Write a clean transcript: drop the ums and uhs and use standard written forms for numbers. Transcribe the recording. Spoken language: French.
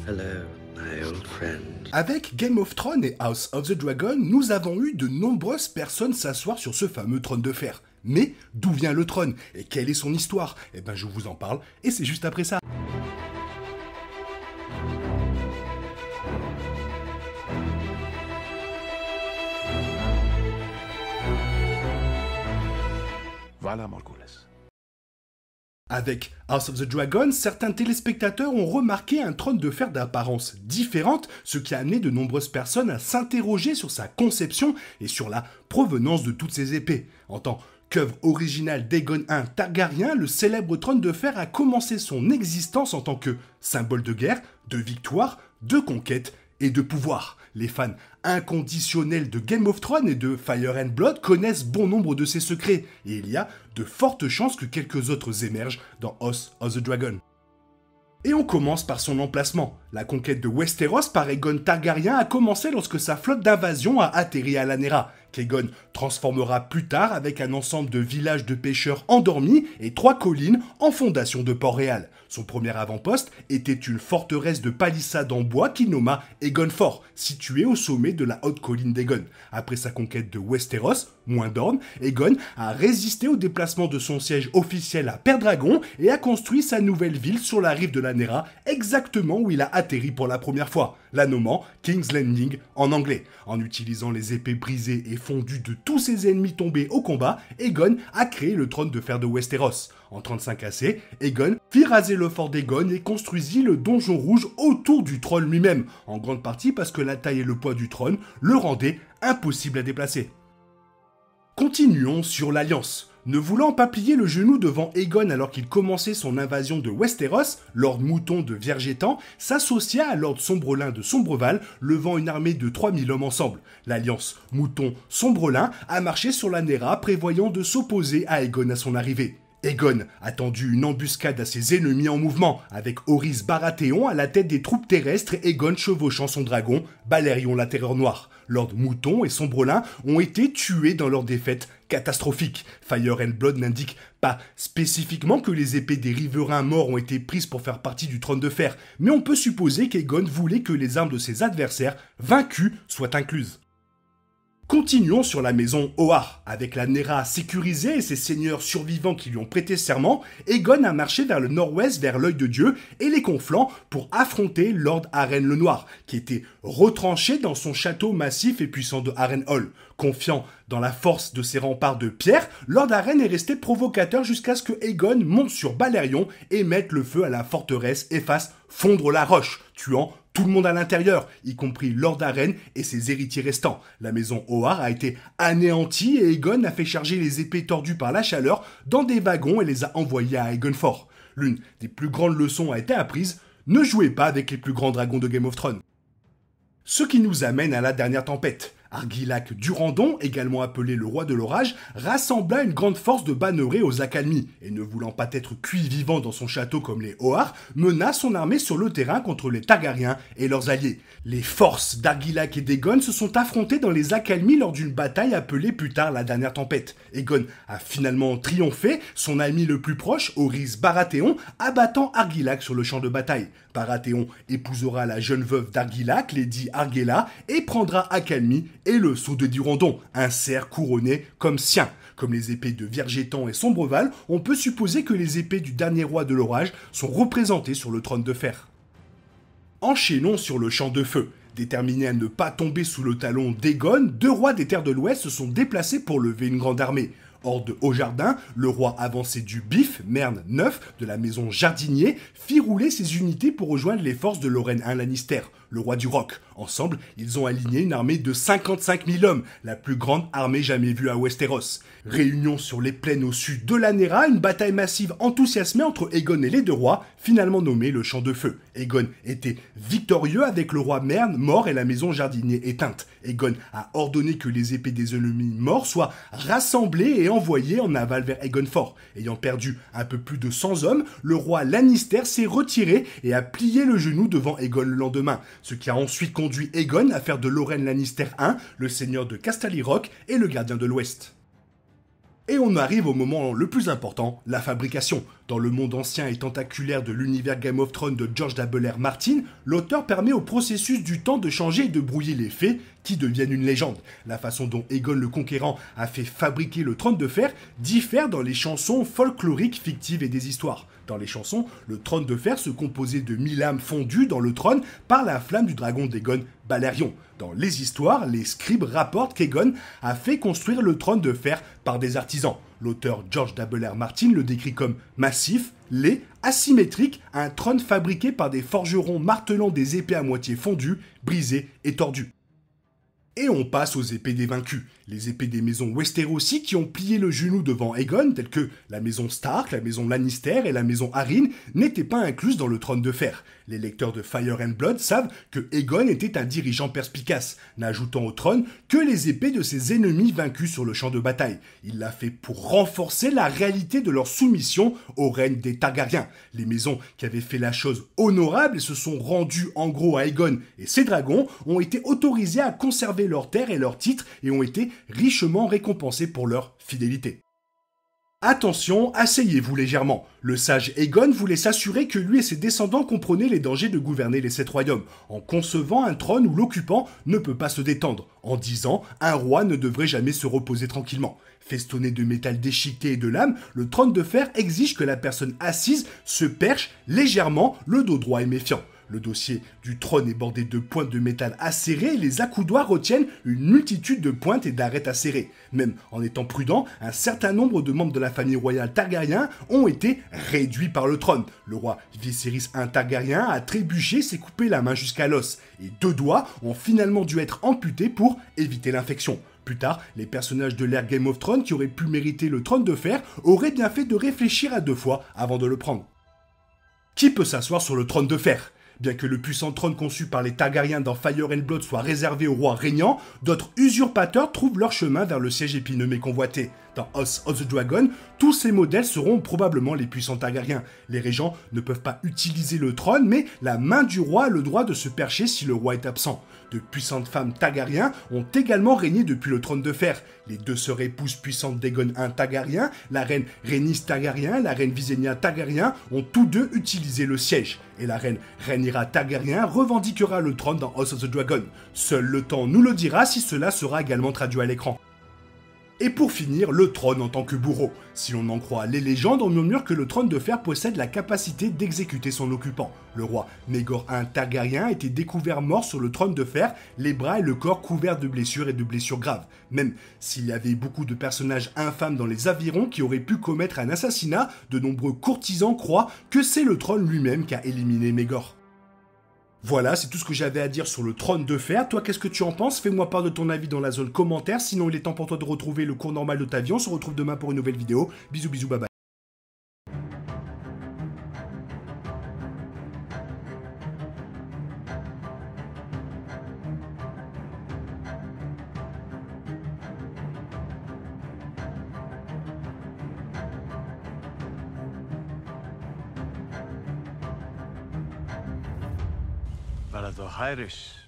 Hello, my old friend. Avec Game of Thrones et House of the Dragon, nous avons eu de nombreuses personnes s'asseoir sur ce fameux trône de fer. Mais d'où vient le trône et quelle est son histoire? Eh ben je vous en parle et c'est juste après ça. Voilà, Morgulis. Avec House of the Dragon, certains téléspectateurs ont remarqué un trône de fer d'apparence différente, ce qui a amené de nombreuses personnes à s'interroger sur sa conception et sur la provenance de toutes ces épées. En tant qu'œuvre originale d'Aegon I Targaryen, le célèbre trône de fer a commencé son existence en tant que symbole de guerre, de victoire, de conquête et de pouvoir. Les fans inconditionnels de Game of Thrones et de Fire and Blood connaissent bon nombre de ses secrets, et il y a de fortes chances que quelques autres émergent dans House of the Dragon. Et on commence par son emplacement. La conquête de Westeros par Aegon Targaryen a commencé lorsque sa flotte d'invasion a atterri à Lanera, qu'Aegon transformera plus tard avec un ensemble de villages de pêcheurs endormis et 3 collines en fondation de Port-Réal. Son premier avant-poste était une forteresse de palissades en bois qu'il nomma Aegon Fort, située au sommet de la haute colline d'Aegon. Après sa conquête de Westeros, Moindorn, Aegon a résisté au déplacement de son siège officiel à Pendragon et a construit sa nouvelle ville sur la rive de Lanera, exactement où il a atterri pour la première fois, la nommant King's Landing en anglais. En utilisant les épées brisées et fondues de tous ses ennemis tombés au combat, Aegon a créé le trône de fer de Westeros. En 35 AC, Aegon fit raser le fort d'Aegon et construisit le donjon rouge autour du trône lui-même, en grande partie parce que la taille et le poids du trône le rendaient impossible à déplacer. Continuons sur l'Alliance. Ne voulant pas plier le genou devant Aegon alors qu'il commençait son invasion de Westeros, Lord Mouton de Viergétan s'associa à Lord Sombrelin de Sombreval, levant une armée de 3000 hommes ensemble. L'alliance Mouton-Sombrelin a marché sur Lanera, prévoyant de s'opposer à Aegon à son arrivée. Aegon a tendu une embuscade à ses ennemis en mouvement, avec Orys Baratheon à la tête des troupes terrestres et Aegon chevauchant son dragon, Balerion la Terreur Noire. Lord Mouton et Sombrelin ont été tués dans leur défaite catastrophique. Fire and Blood n'indique pas spécifiquement que les épées des riverains morts ont été prises pour faire partie du trône de fer, mais on peut supposer qu'Aegon voulait que les armes de ses adversaires vaincus soient incluses. Continuons sur la maison Ohar. Avec la Nera sécurisée et ses seigneurs survivants qui lui ont prêté serment, Aegon a marché vers le nord-ouest vers l'œil de Dieu et les conflans pour affronter Lord Arryn le Noir, qui était retranché dans son château massif et puissant de Harrenhal. Confiant dans la force de ses remparts de pierre, Lord Arryn est resté provocateur jusqu'à ce que Aegon monte sur Balerion et mette le feu à la forteresse et fasse fondre la roche, tuant tout le monde à l'intérieur, y compris Lord Arryn et ses héritiers restants. La maison Ohar a été anéantie et Aegon a fait charger les épées tordues par la chaleur dans des wagons et les a envoyées à Aegon Fort. L'une des plus grandes leçons a été apprise, ne jouez pas avec les plus grands dragons de Game of Thrones. Ce qui nous amène à la dernière tempête. Argilac Durandon, également appelé le roi de l'orage, rassembla une grande force de bannerets aux accalmies, et ne voulant pas être cuit vivant dans son château comme les Ohar, mena son armée sur le terrain contre les Targaryens et leurs alliés. Les forces d'Argilac et d'Aegon se sont affrontées dans les accalmies lors d'une bataille appelée plus tard la dernière tempête. Aegon a finalement triomphé, son ami le plus proche, Orys Baratheon, abattant Argilac sur le champ de bataille. Baratheon épousera la jeune veuve d'Argilac, Lady Argella, et prendra Accalmie et le sceau de Durandon, un cerf couronné comme sien. Comme les épées de Viergétan et Sombreval, on peut supposer que les épées du dernier roi de l'orage sont représentées sur le trône de fer. Enchaînons sur le champ de feu. Déterminés à ne pas tomber sous le talon d'Aegon, 2 rois des terres de l'Ouest se sont déplacés pour lever une grande armée. Hors de Haut-Jardin, le roi avancé du Bif, Mern IX, de la maison Jardinier, fit rouler ses unités pour rejoindre les forces de Lorraine I Lannister, le roi du Roc. Ensemble, ils ont aligné une armée de 55 000 hommes, la plus grande armée jamais vue à Westeros. Réunion sur les plaines au sud de Lanera, une bataille massive enthousiasmée entre Aegon et les 2 rois, finalement nommé le Champ de Feu. Aegon était victorieux avec le roi Mern mort et la maison Jardinier éteinte. Aegon a ordonné que les épées des ennemis morts soient rassemblées et envoyées en aval vers Aegon Fort. Ayant perdu un peu plus de 100 hommes, le roi Lannister s'est retiré et a plié le genou devant Aegon le lendemain, ce qui a ensuite conduit Aegon à faire de Lorraine Lannister I le seigneur de Casterly Rock et le gardien de l'Ouest. Et on arrive au moment le plus important, la fabrication. Dans le monde ancien et tentaculaire de l'univers Game of Thrones de George R. Martin, l'auteur permet au processus du temps de changer et de brouiller les faits qui deviennent une légende. La façon dont Aegon le Conquérant a fait fabriquer le trône de fer diffère dans les chansons folkloriques, fictives et des histoires. Dans les chansons, le trône de fer se composait de 1000 âmes fondues dans le trône par la flamme du dragon d'Aegon, Balerion. Dans les histoires, les scribes rapportent qu'Aegon a fait construire le trône de fer par des artisans. L'auteur George R. Martin le décrit comme massif, laid, asymétrique, un trône fabriqué par des forgerons martelant des épées à moitié fondues, brisées et tordues. Et on passe aux épées des vaincus. Les épées des maisons Westerosi qui ont plié le genou devant Aegon, telles que la maison Stark, la maison Lannister et la maison Arryn, n'étaient pas incluses dans le trône de fer. Les lecteurs de Fire and Blood savent que Aegon était un dirigeant perspicace, n'ajoutant au trône que les épées de ses ennemis vaincus sur le champ de bataille. Il l'a fait pour renforcer la réalité de leur soumission au règne des Targaryens. Les maisons qui avaient fait la chose honorable et se sont rendues en gros à Aegon et ses dragons ont été autorisés à conserver leurs terres et leurs titres et ont été richement récompensés pour leur fidélité. Attention, asseyez-vous légèrement. Le sage Aegon voulait s'assurer que lui et ses descendants comprenaient les dangers de gouverner les 7 royaumes, en concevant un trône où l'occupant ne peut pas se détendre, en disant un roi ne devrait jamais se reposer tranquillement. Festonné de métal déchiqueté et de lames, le trône de fer exige que la personne assise se perche légèrement, le dos droit et méfiant. Le dossier du trône est bordé de pointes de métal acérées et les accoudoirs retiennent une multitude de pointes et d'arêtes acérées. Même en étant prudent, un certain nombre de membres de la famille royale Targaryen ont été réduits par le trône. Le roi Viserys I Targaryen a trébuché, s'est coupé la main jusqu'à l'os, et 2 doigts ont finalement dû être amputés pour éviter l'infection. Plus tard, les personnages de l'ère Game of Thrones qui auraient pu mériter le trône de fer auraient bien fait de réfléchir à 2 fois avant de le prendre. Qui peut s'asseoir sur le trône de fer ? Bien que le puissant trône conçu par les Targaryens dans Fire and Blood soit réservé au roi régnant, d'autres usurpateurs trouvent leur chemin vers le siège épineux mais convoité. Dans House of the Dragon, tous ces modèles seront probablement les puissants Targaryens. Les régents ne peuvent pas utiliser le trône, mais la main du roi a le droit de se percher si le roi est absent. De puissantes femmes Targaryens ont également régné depuis le trône de fer. Les 2 sœurs épouses puissantes d'Aegon I Targaryen, la reine Rhaenys Targaryen, la reine Visenya Targaryen, ont tous 2 utilisé le siège. Et la reine Rhaenyra Targaryen revendiquera le trône dans House of the Dragon. Seul le temps nous le dira si cela sera également traduit à l'écran. Et pour finir, le trône en tant que bourreau. Si l'on en croit les légendes, on murmure que le trône de fer possède la capacité d'exécuter son occupant. Le roi Maegor I Targaryen a été découvert mort sur le trône de fer, les bras et le corps couverts de blessures et de blessures graves. Même s'il y avait beaucoup de personnages infâmes dans les avirons qui auraient pu commettre un assassinat, de nombreux courtisans croient que c'est le trône lui-même qui a éliminé Maegor. Voilà, c'est tout ce que j'avais à dire sur le trône de fer. Toi, qu'est-ce que tu en penses? Fais-moi part de ton avis dans la zone commentaire. Sinon, il est temps pour toi de retrouver le cours normal de ta vie. On se retrouve demain pour une nouvelle vidéo. Bisous, bisous, bye bye. Bara the Irish.